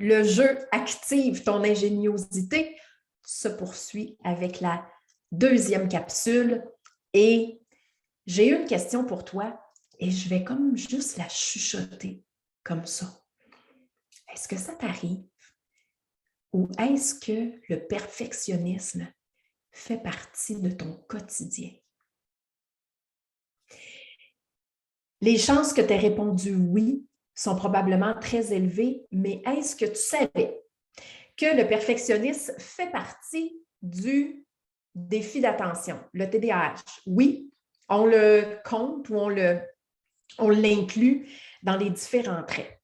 le jeu active ton ingéniosité se poursuit avec la deuxième capsule. Et j'ai une question pour toi et je vais comme juste la chuchoter comme ça. Est-ce que ça t'arrive ou est-ce que le perfectionnisme fait partie de ton quotidien? Les chances que tu aies répondu oui sont probablement très élevées, mais est-ce que tu savais que le perfectionnisme fait partie du défi d'attention, le TDAH? Oui, on le compte ou on l'inclut dans les différents traits.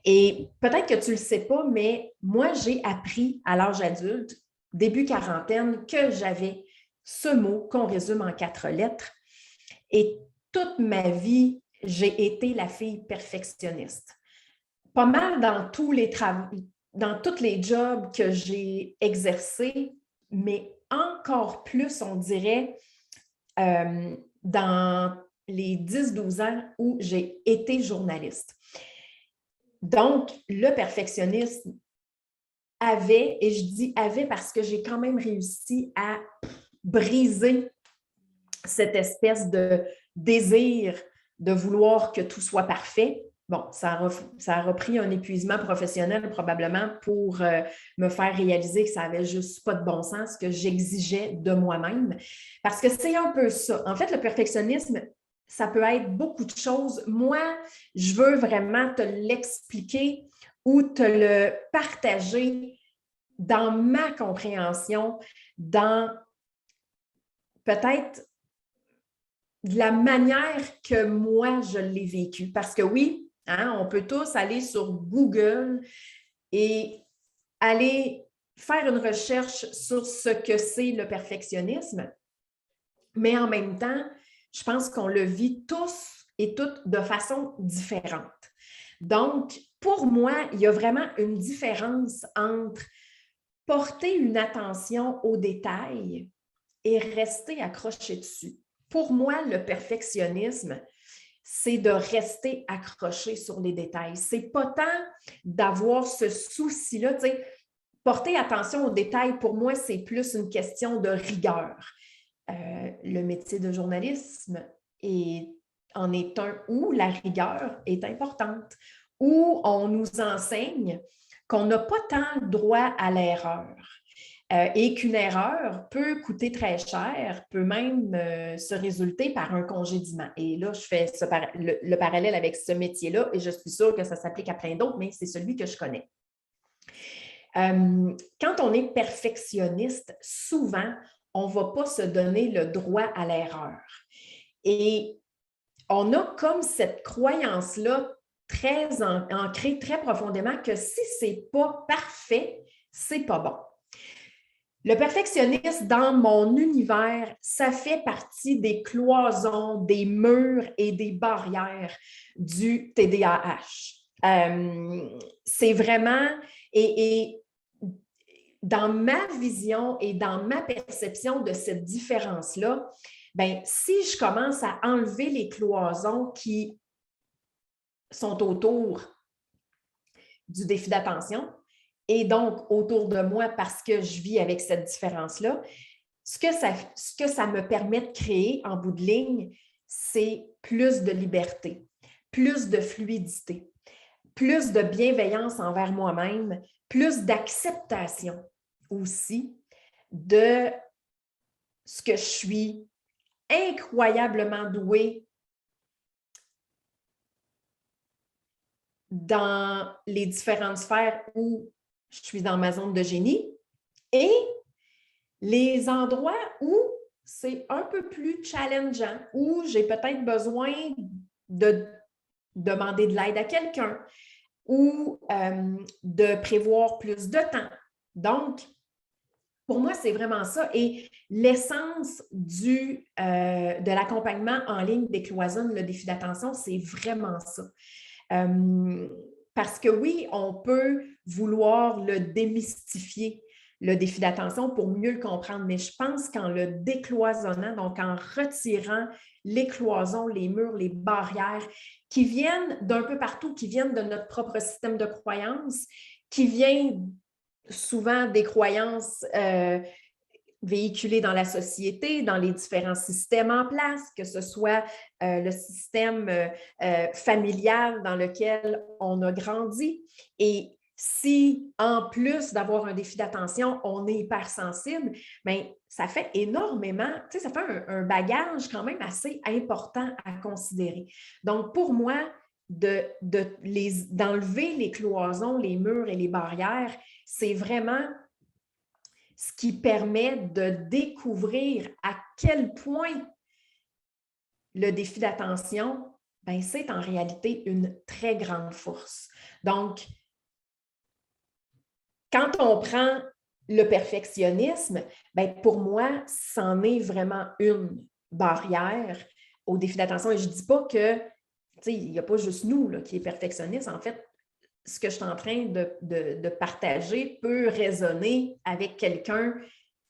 Et peut-être que tu ne le sais pas, mais moi, j'ai appris à l'âge adulte, début quarantaine, que j'avais ce mot qu'on résume en 4 lettres. Et toute ma vie, j'ai été la fille perfectionniste. Pas mal dans tous les travaux, dans tous les jobs que j'ai exercés, mais encore plus, on dirait, dans les 10-12 ans où j'ai été journaliste. Donc, le perfectionnisme avait, et je dis avait parce que j'ai quand même réussi à briser cette espèce de désir de vouloir que tout soit parfait. Bon, ça a repris un épuisement professionnel probablement pour me faire réaliser que ça n'avait juste pas de bon sens, que j'exigeais de moi-même. Parce que c'est un peu ça. En fait, le perfectionnisme, ça peut être beaucoup de choses. Moi, je veux vraiment te l'expliquer ou te le partager dans ma compréhension, dans peut-être de la manière que moi, je l'ai vécu. Parce que oui, hein, on peut tous aller sur Google et aller faire une recherche sur ce que c'est le perfectionnisme, mais en même temps, je pense qu'on le vit tous et toutes de façon différente. Donc, pour moi, il y a vraiment une différence entre porter une attention aux détails et rester accroché dessus. Pour moi, le perfectionnisme, c'est de rester accroché sur les détails. C'est pas tant d'avoir ce souci-là. Tu sais, porter attention aux détails, pour moi, c'est plus une question de rigueur. Le métier de journalisme en est un où la rigueur est importante, où on nous enseigne qu'on n'a pas tant droit à l'erreur. Et qu'une erreur peut coûter très cher, peut même se résulter par un congédiement. Et là, je fais le parallèle avec ce métier-là et je suis sûre que ça s'applique à plein d'autres, mais c'est celui que je connais. Quand on est perfectionniste, souvent, on ne va pas se donner le droit à l'erreur. Et on a comme cette croyance-là très ancrée, très profondément, que si ce n'est pas parfait, ce n'est pas bon. Le perfectionniste, dans mon univers, ça fait partie des cloisons, des murs et des barrières du TDAH. C'est vraiment, et dans ma vision et dans ma perception de cette différence-là, bien, si je commence à enlever les cloisons qui sont autour du défi d'attention, et donc autour de moi parce que je vis avec cette différence-là, ce que ça me permet de créer en bout de ligne, c'est plus de liberté, plus de fluidité, plus de bienveillance envers moi-même, plus d'acceptation aussi de ce que je suis incroyablement douée dans les différentes sphères où je suis dans ma zone de génie et les endroits où c'est un peu plus challengeant, où j'ai peut-être besoin de demander de l'aide à quelqu'un ou de prévoir plus de temps. Donc, pour moi, c'est vraiment ça. Et l'essence de l'accompagnement en ligne décloisonne le défi d'attention, c'est vraiment ça. Parce que oui, on peut vouloir le démystifier, le défi d'attention, pour mieux le comprendre, mais je pense qu'en le décloisonnant, donc en retirant les cloisons, les murs, les barrières qui viennent d'un peu partout, qui viennent de notre propre système de croyances, qui vient souvent des croyances véhiculées dans la société, dans les différents systèmes en place, que ce soit le système familial dans lequel on a grandi. Et si, en plus d'avoir un défi d'attention, on est hypersensible, bien, ça fait énormément, tu sais, ça fait bagage quand même assez important à considérer. Donc, pour moi, d'enlever les cloisons, les murs et les barrières, c'est vraiment ce qui permet de découvrir à quel point le défi d'attention, ben, c'est en réalité une très grande force. Donc, quand on prend le perfectionnisme, ben, pour moi, c'en est vraiment une barrière au défi d'attention. Et je ne dis pas que, tu sais, il n'y a pas juste nous là, qui est perfectionniste. En fait, ce que je suis en train de partager peut résonner avec quelqu'un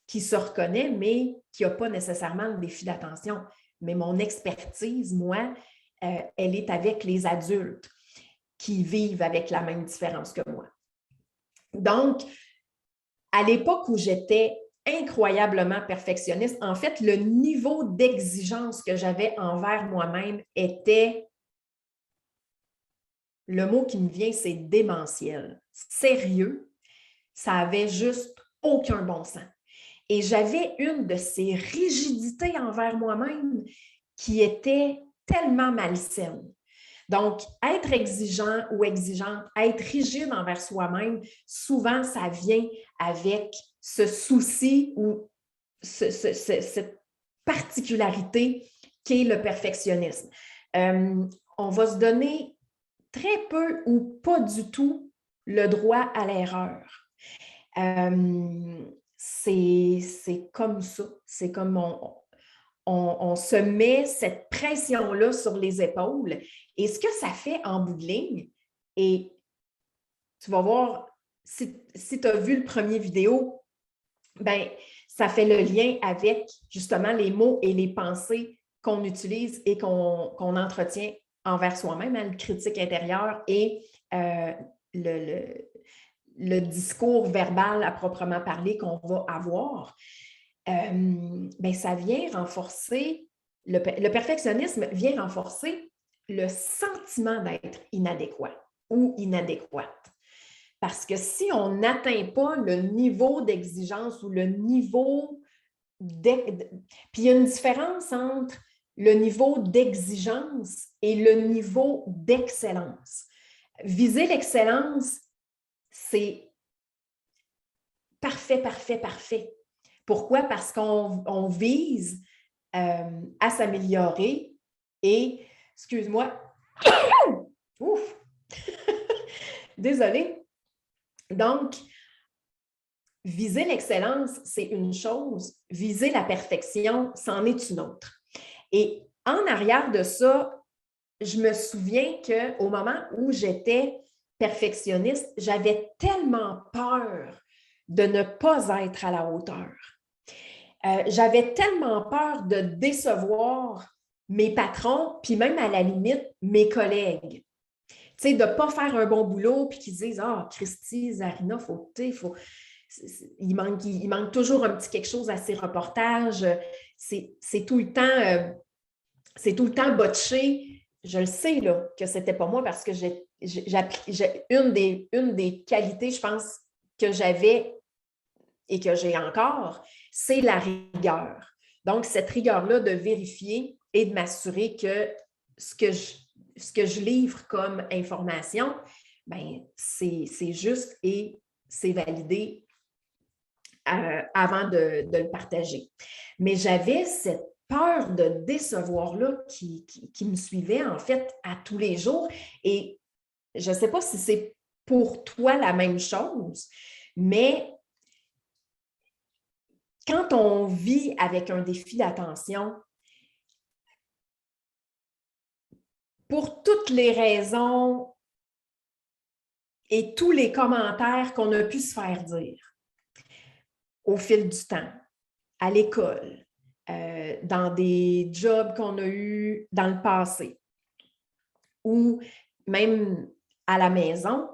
qui se reconnaît, mais qui n'a pas nécessairement le défi d'attention. Mais mon expertise, moi, elle est avec les adultes qui vivent avec la même différence que moi. Donc, à l'époque où j'étais incroyablement perfectionniste, en fait, le niveau d'exigence que j'avais envers moi-même était, le mot qui me vient, c'est démentiel. Sérieux, ça avait juste aucun bon sens. Et j'avais une de ces rigidités envers moi-même qui était tellement malsaine. Donc, être exigeant ou exigeante, être rigide envers soi-même, souvent, ça vient avec ce souci ou cette particularité qu'est le perfectionnisme. On va se donner très peu ou pas du tout le droit à l'erreur. C'est comme ça. C'est comme on se met cette pression-là sur les épaules. Et ce que ça fait en bout de ligne, et tu vas voir, si tu as vu le premier vidéo, ben, ça fait le lien avec justement les mots et les pensées qu'on utilise et qu'on entretient envers soi-même, hein, le critique intérieur et le discours verbal à proprement parler qu'on va avoir. Ben, ça vient renforcer, le perfectionnisme vient renforcer le sentiment d'être inadéquat ou inadéquate. Parce que si on n'atteint pas le niveau d'exigence ou le niveau puis il y a une différence entre le niveau d'exigence et le niveau d'excellence. Viser l'excellence, c'est parfait, parfait, parfait. Pourquoi? Parce qu'on vise à s'améliorer et, excuse-moi, ouf, désolée. Donc, viser l'excellence, c'est une chose, viser la perfection, c'en est une autre. Et en arrière de ça, je me souviens qu'au moment où j'étais perfectionniste, j'avais tellement peur de ne pas être à la hauteur. J'avais tellement peur de décevoir mes patrons, puis même à la limite, mes collègues. Tu sais, de ne pas faire un bon boulot, puis qu'ils disent « Ah, Christy, Zarina, il manque toujours un petit quelque chose à ces reportages. C'est tout le temps botché. » Je le sais là, que ce n'était pas moi parce que une des qualités, je pense, que j'avais et que j'ai encore, c'est la rigueur. Donc, cette rigueur-là de vérifier et de m'assurer que ce que je livre comme information, ben, c'est juste et c'est validé avant de le partager. Mais j'avais cette peur de décevoir-là qui me suivait en fait à tous les jours. Et je ne sais pas si c'est pour toi la même chose, mais quand on vit avec un défi d'attention, pour toutes les raisons et tous les commentaires qu'on a pu se faire dire au fil du temps, à l'école, dans des jobs qu'on a eus dans le passé ou même à la maison,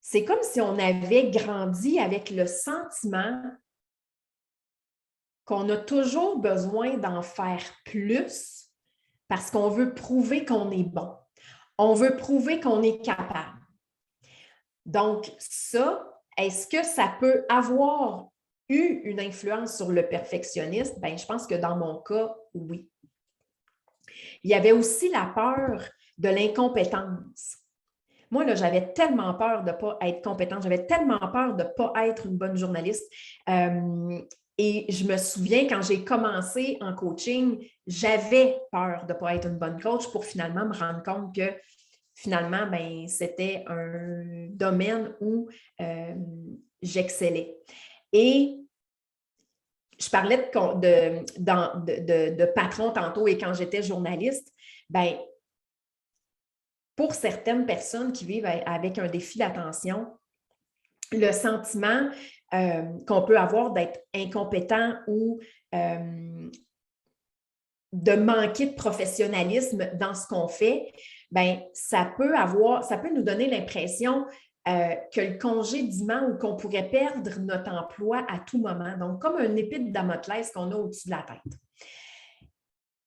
c'est comme si on avait grandi avec le sentiment qu'on a toujours besoin d'en faire plus parce qu'on veut prouver qu'on est bon. On veut prouver qu'on est capable. Donc, ça, est-ce que ça peut avoir eu une influence sur le perfectionniste? Bien, je pense que dans mon cas, oui. Il y avait aussi la peur de l'incompétence. Moi, là, j'avais tellement peur de ne pas être compétente, j'avais tellement peur de ne pas être une bonne journaliste. Et je me souviens, quand j'ai commencé en coaching, j'avais peur de ne pas être une bonne coach pour finalement me rendre compte que finalement, ben, c'était un domaine où j'excellais. Et je parlais de patron tantôt et quand j'étais journaliste, ben, pour certaines personnes qui vivent avec un défi d'attention, le sentiment qu'on peut avoir d'être incompétent ou de manquer de professionnalisme dans ce qu'on fait, bien, ça peut nous donner l'impression que le congédiement ou qu'on pourrait perdre notre emploi à tout moment. Donc, comme un épée de Damoclès qu'on a au-dessus de la tête.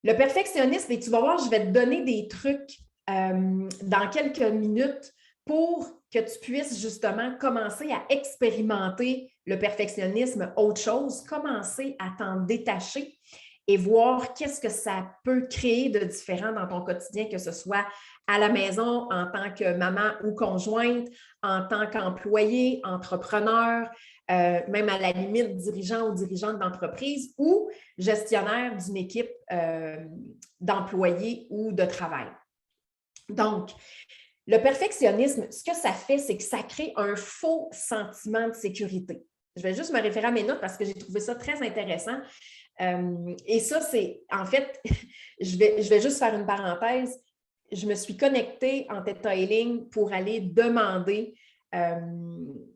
Le perfectionnisme, et tu vas voir, je vais te donner des trucs dans quelques minutes pour que tu puisses justement commencer à expérimenter le perfectionnisme autre chose, commencer à t'en détacher et voir qu'est-ce que ça peut créer de différent dans ton quotidien, que ce soit à la maison en tant que maman ou conjointe, en tant qu'employé, entrepreneur, même à la limite dirigeant ou dirigeante d'entreprise ou gestionnaire d'une équipe d'employés ou de travail. Donc, le perfectionnisme, ce que ça fait, c'est que ça crée un faux sentiment de sécurité. Je vais juste me référer à mes notes parce que j'ai trouvé ça très intéressant. Et ça, c'est, en fait, je vais juste faire une parenthèse. Je me suis connectée en Theta Healing pour aller demander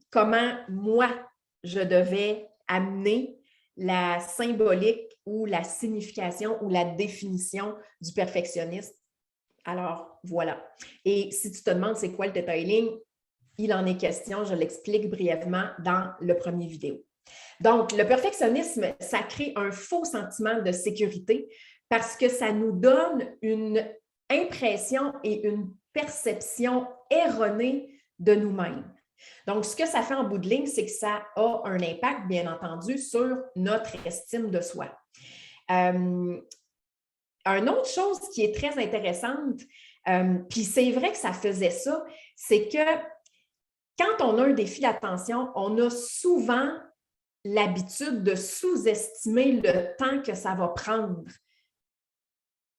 comment moi, je devais amener la symbolique ou la signification ou la définition du perfectionniste. Alors, voilà. Et si tu te demandes c'est quoi le Theta Healing, il en est question, je l'explique brièvement dans le premier vidéo. Donc, le perfectionnisme, ça crée un faux sentiment de sécurité parce que ça nous donne une impression et une perception erronée de nous-mêmes. Donc, ce que ça fait en bout de ligne, c'est que ça a un impact, bien entendu, sur notre estime de soi. Une autre chose qui est très intéressante, puis c'est vrai que ça faisait ça, c'est que quand on a un défi d'attention, on a souvent l'habitude de sous-estimer le temps que ça va prendre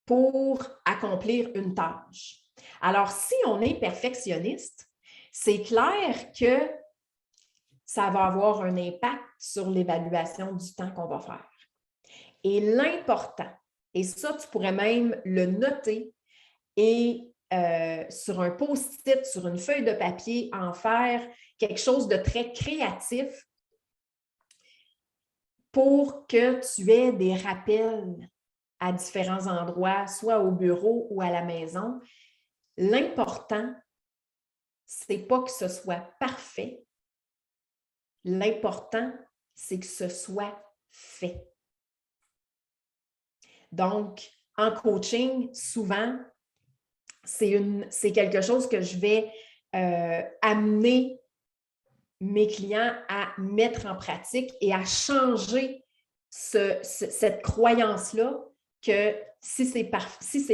pour accomplir une tâche. Alors, si on est perfectionniste, c'est clair que ça va avoir un impact sur l'évaluation du temps qu'on va faire. Et l'important, et ça, tu pourrais même le noter et sur un post-it, sur une feuille de papier, en faire quelque chose de très créatif pour que tu aies des rappels à différents endroits, soit au bureau ou à la maison. L'important, ce n'est pas que ce soit parfait. L'important, c'est que ce soit fait. Donc, en coaching, souvent, c'est quelque chose que je vais amener mes clients à mettre en pratique et à changer cette croyance-là que si c'est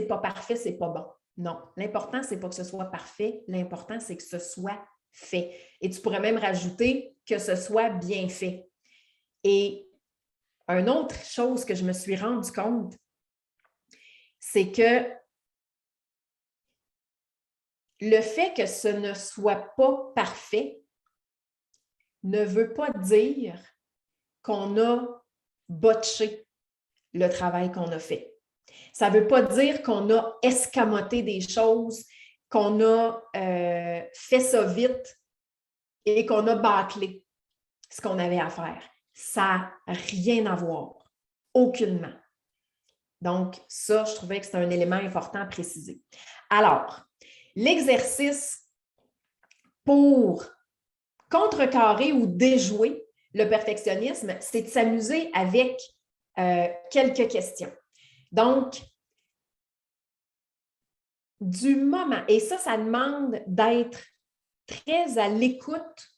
pas parfait, c'est pas bon. Non, l'important, c'est pas que ce soit parfait, l'important, c'est que ce soit fait. Et tu pourrais même rajouter que ce soit bien fait. Et une autre chose que je me suis rendu compte, c'est que le fait que ce ne soit pas parfait ne veut pas dire qu'on a botché le travail qu'on a fait. Ça ne veut pas dire qu'on a escamoté des choses, qu'on a fait ça vite et qu'on a bâclé ce qu'on avait à faire. Ça n'a rien à voir, aucunement. Donc, ça, je trouvais que c'était un élément important à préciser. Alors, l'exercice pour contrecarrer ou déjouer le perfectionnisme, c'est de s'amuser avec quelques questions. Donc, du moment, et ça demande d'être très à l'écoute,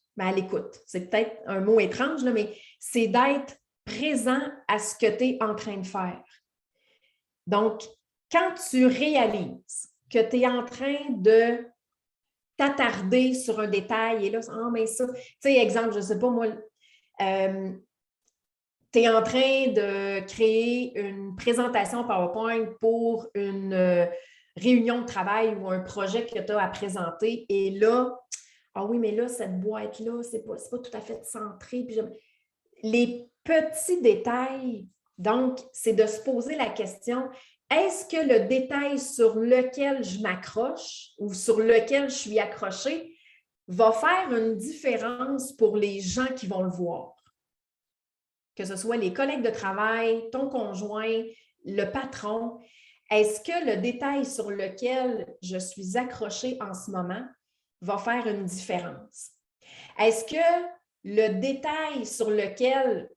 c'est peut-être un mot étrange, là, mais c'est d'être présent à ce que tu es en train de faire. Donc, quand tu réalises que tu es en train de t'attarder sur un détail, et là, mais ça, tu sais, exemple, je ne sais pas, moi, tu es en train de créer une présentation PowerPoint pour une réunion de travail ou un projet que tu as à présenter, et là, ah oui, mais là, cette boîte-là, c'est pas tout à fait centré. Puis les petits détails, donc, c'est de se poser la question, est-ce que le détail sur lequel je m'accroche ou sur lequel je suis accrochée va faire une différence pour les gens qui vont le voir? Que ce soit les collègues de travail, ton conjoint, le patron. Est-ce que le détail sur lequel je suis accrochée en ce moment va faire une différence? Est-ce que le détail sur lequel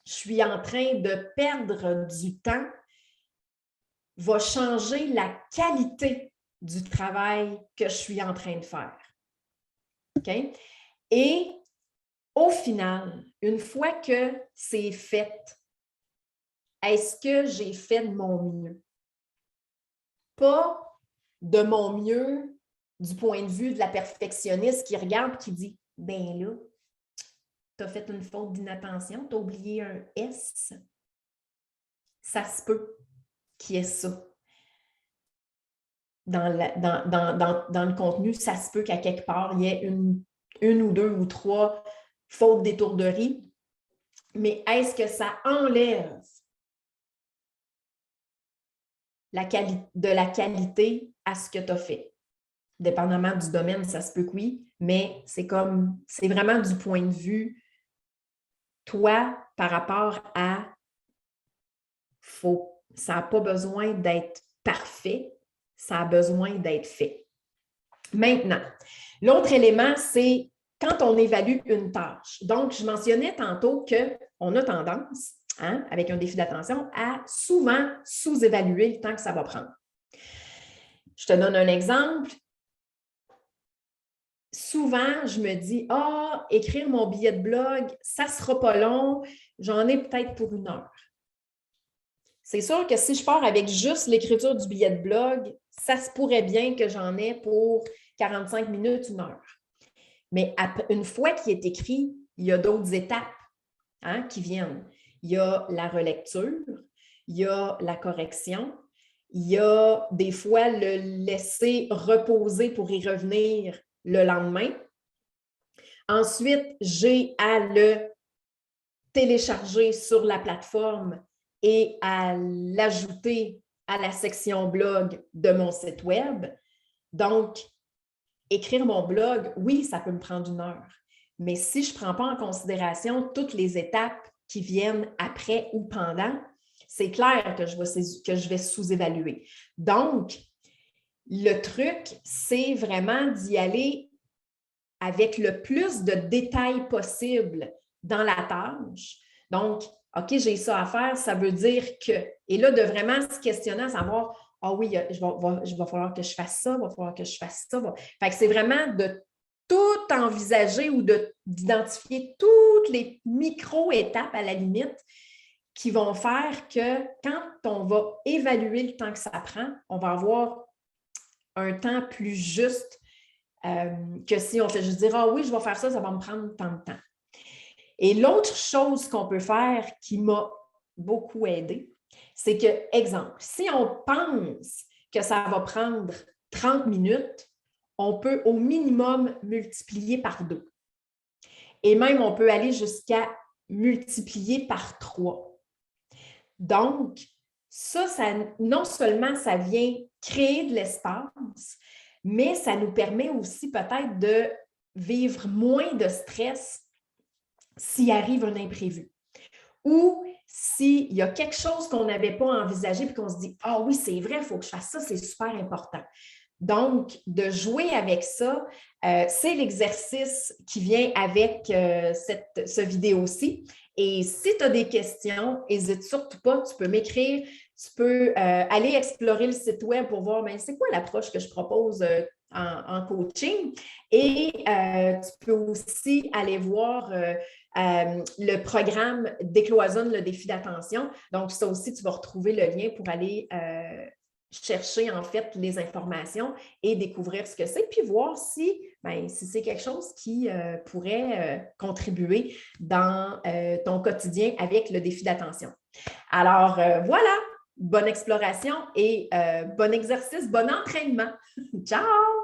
je suis en train de perdre du temps va changer la qualité du travail que je suis en train de faire? OK? Et au final, une fois que c'est fait, est-ce que j'ai fait de mon mieux? Pas de mon mieux du point de vue de la perfectionniste qui regarde et qui dit « Ben là, tu as fait une faute d'inattention, tu as oublié un S. » Ça se peut qu'il y ait ça. Dans le contenu, ça se peut qu'à quelque part, il y ait une ou deux ou trois fautes d'étourderie. Mais est-ce que ça enlève de la qualité à ce que tu as fait? Dépendamment du domaine, ça se peut que oui, mais c'est vraiment du point de vue, toi, par rapport à ça n'a pas besoin d'être parfait, ça a besoin d'être fait. Maintenant, l'autre élément, c'est quand on évalue une tâche. Donc, je mentionnais tantôt qu'on a tendance, avec un défi d'attention, à souvent sous-évaluer le temps que ça va prendre. Je te donne un exemple. Souvent, je me dis, écrire mon billet de blog, ça ne sera pas long, j'en ai peut-être pour 1 heure. C'est sûr que si je pars avec juste l'écriture du billet de blog, ça se pourrait bien que j'en ai pour 45 minutes, 1 heure. Mais une fois qu'il est écrit, il y a d'autres étapes qui viennent. Il y a la relecture, il y a la correction, il y a des fois le laisser reposer pour y revenir le lendemain. Ensuite, j'ai à le télécharger sur la plateforme et à l'ajouter à la section blog de mon site web. Donc, écrire mon blog, oui, ça peut me prendre 1 heure. Mais si je ne prends pas en considération toutes les étapes qui viennent après ou pendant, c'est clair que je vais sous-évaluer. Donc, le truc, c'est vraiment d'y aller avec le plus de détails possible dans la tâche. Donc, OK, j'ai ça à faire, ça veut dire que... Et là, de vraiment se questionner à savoir, oui, il va falloir que je fasse ça, il va falloir que je fasse ça. Fait que c'est vraiment de tout envisager ou d'identifier toutes les micro-étapes à la limite qui vont faire que quand on va évaluer le temps que ça prend, on va avoir un temps plus juste que si on fait juste dire « oui, je vais faire ça, ça va me prendre tant de temps ». Et l'autre chose qu'on peut faire qui m'a beaucoup aidée, c'est que, exemple, si on pense que ça va prendre 30 minutes, on peut au minimum multiplier par 2. Et même, on peut aller jusqu'à multiplier par 3. Donc, ça, non seulement ça vient créer de l'espace, mais ça nous permet aussi peut-être de vivre moins de stress s'il arrive un imprévu. Ou s'il y a quelque chose qu'on n'avait pas envisagé et qu'on se dit « oui, c'est vrai, il faut que je fasse ça, c'est super important ». Donc, de jouer avec ça, c'est l'exercice qui vient avec ce vidéo-ci. Et si tu as des questions, n'hésite surtout pas, tu peux m'écrire, tu peux aller explorer le site web pour voir c'est quoi l'approche que je propose en coaching. Et tu peux aussi aller voir le programme Décloisonne le défi d'attention. Donc, ça aussi, tu vas retrouver le lien pour aller chercher en fait les informations et découvrir ce que c'est, puis voir si c'est quelque chose qui pourrait contribuer dans ton quotidien avec le défi d'attention. Alors, voilà, bonne exploration et bon exercice, bon entraînement. Ciao!